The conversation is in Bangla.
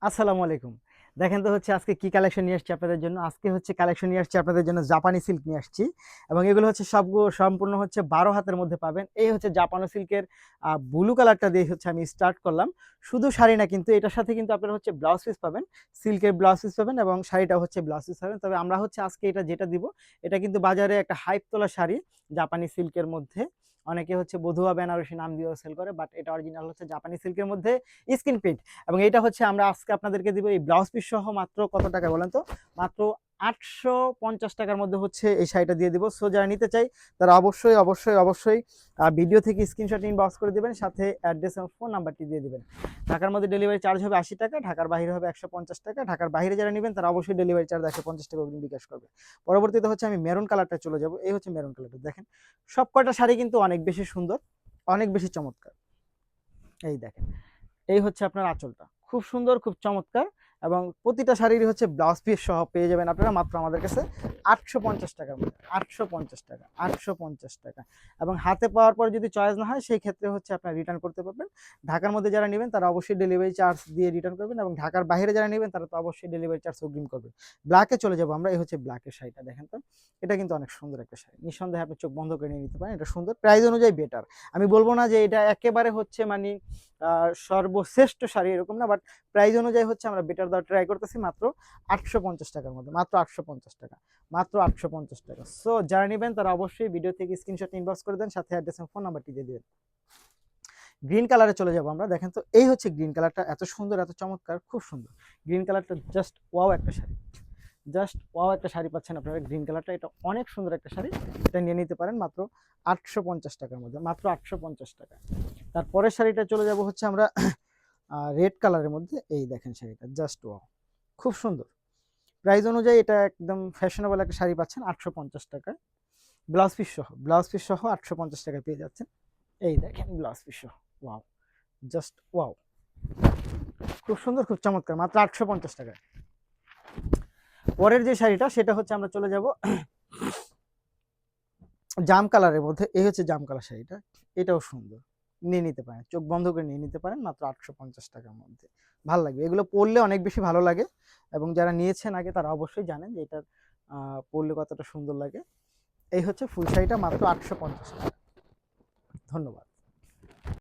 আসসালামু আলাইকুম। দেখেন তো হচ্ছে আজকে কি কালেকশন নিয়ে আসছি আপনাদের জন্য। আজকে হচ্ছে কালেকশন নিয়ে আসছি আপনাদের জন্য জাপানি সিল্ক নিয়ে আসছি। এবং এগুলো হচ্ছে সম্পূর্ণ হচ্ছে ১২ হাতের মধ্যে পাবেন। এই হচ্ছে জাপানি সিল্কের ব্লু কালারটা দিয়ে হচ্ছে আমি স্টার্ট করলাম। শুধু শাড়ি না কিন্তু এটার সাথে কিন্তু আপনারা হচ্ছে ব্লাউজ পিস পাবেন। সিল্কের ব্লাউজ পিস পাবেন এবং শাড়িটা হচ্ছে ব্লাউজ পিস পাবেন। তবে আমরা হচ্ছে আজকে এটা যেটা দিব, এটা কিন্তু বাজারে একটা হাইপ তোলা শাড়ি জাপানি সিল্কের মধ্যে। অনেকে হচ্ছে বধুয়া বেনারসি নাম দিয়েও সেল করে, বাট এটা অরিজিনাল হচ্ছে জাপানি সিল্কের মধ্যে স্কিন প্রিন্ট। এবং এইটা হচ্ছে আমরা আজকে আপনাদেরকে দিব এই ব্লাউজ পিস সহ মাত্র কত টাকা বলেন তো? মাত্র ৮৫০ টাকার মধ্যে হচ্ছে এই শাড়িটা দিয়ে দিব। সো যারা নিতে চাই তারা অবশ্যই ভিডিও থেকে স্ক্রিনশট ইনবক্স করে দিবেন, সাথে অ্যাড্রেস এবং ফোন নাম্বারটি দিয়ে দিবেন। ঢাকার মধ্যে ডেলিভারি চার্জ হবে ৮০ টাকা, ঢাকার বাইরে হবে ১৫০ টাকা। ঢাকার বাইরে যারা নেবেন তারা অবশ্যই ডেলিভারি চার্জ ১৫০ টাকা অগ্রিম বিকাশ করবে। পরবর্তীতে হচ্ছে আমি মেরুন কালারটা চলে যাব। এই হচ্ছে মেরুন কালারটা। দেখেন সব কয়টা শাড়ি কিন্তু অনেক বেশি সুন্দর, অনেক বেশি চমৎকার। এই দেখেন, এই হচ্ছে আপনার আঁচলটা, খুব সুন্দর, খুব চমৎকার। এবং প্রতিটা শাড়িরই হচ্ছে ব্লাউজ পিস সহ পেয়ে যাবেন আপনারা মাত্র আমাদের কাছে ৮৫০ টাকার মধ্যে। ৮৫০ টাকা, ৮৫০ টাকা। এবং হাতে পাওয়ার পর যদি চয়েস না হয় সেই ক্ষেত্রে হচ্ছে আপনারা রিটার্ন করতে পারবেন। ঢাকার মধ্যে যারা নেবেন তারা অবশ্যই ডেলিভারি চার্জ দিয়ে রিটার্ন করবেন, এবং ঢাকার বাইরে যারা নেবেন তারা তো অবশ্যই ডেলিভারি চার্জ অগ্রিম করবেন। ব্ল্যাকে চলে যাবো আমরা। এই হচ্ছে ব্ল্যাকের শাড়িটা। দেখেন তো, এটা কিন্তু অনেক সুন্দর একটা শাড়ি। নিঃসন্দেহে আপনি চোখ বন্ধ করে নিয়ে নিতে পারেন। এটা সুন্দর, প্রাইস অনুযায়ী বেটার। আমি বলবো না যে এটা একেবারে হচ্ছে মানে সর্বশ্রেষ্ঠ শাড়ি এরকম না, বাট প্রাইস অনুযায়ী হচ্ছে আমরা বেটার দেওয়ার ট্রাই করতেছি মাত্র ৮৫০ টাকার মধ্যে। মাত্র ৮৫০ টাকা, মাত্র ৮৫০ টাকা। সো যারা নেবেন তারা অবশ্যই ভিডিও থেকে স্ক্রিনশট ইনবক্স করে দেন, সাথে অ্যাড্রেস এবং ফোন নাম্বারটি দিয়ে দেবেন। গ্রিন কালারে চলে যাবো আমরা। দেখেন তো, এই হচ্ছে গ্রিন কালারটা, এত সুন্দর, এত চমৎকার, খুব সুন্দর। গ্রিন কালারটা জাস্ট ওয়াও একটা শাড়ি, জাস্ট ওয়াও একটা শাড়ি পাচ্ছেন আপনারা গ্রিন কালারটা। এটা অনেক সুন্দর একটা শাড়ি, এটা নিয়ে নিতে পারেন মাত্র ৮৫০ টাকার মধ্যে, মাত্র ৮৫০ টাকা। তারপরের শাড়িটা চলে যাব হচ্ছে আমরা রেড কালারের মধ্যে। এই দেখেন শাড়িটা, জাস্ট ওয়াও, খুব সুন্দর। প্রাইস অনুযায়ী এটা একদম ফ্যাশনেবল একটা শাড়ি পাচ্ছেন ৮৫০ টাকায়। ব্লাউজ পিস সহ, ব্লাউজ পিস সহ ৮৫০ টাকায় পেয়ে যাচ্ছেন। এই দেখেন ব্লাউজ পিস সহ, ওয়াও, জাস্ট ওয়াও, খুব সুন্দর, খুব চমৎকার, মাত্র ৮৫০ টাকায়। পরের যে শাড়িটা সেটা হচ্ছে আমরা চলে যাব জাম কালারের মধ্যে। এই হচ্ছে জাম কালার শাড়িটা, এটাও সুন্দর, নিয়ে নিতে পারেন, চোখ বন্ধ করে নিয়ে নিতে পারেন মাত্র ৮৫০ টাকার মধ্যে। ভালো লাগবে, এগুলো পরলে অনেক বেশি ভালো লাগে। এবং যারা নিয়েছেন আগে তারা অবশ্যই জানেন যে এটার পরলে কতটা সুন্দর লাগে। এই হচ্ছে ফুল শাড়িটা, মাত্র ৮৫০ টাকা। ধন্যবাদ।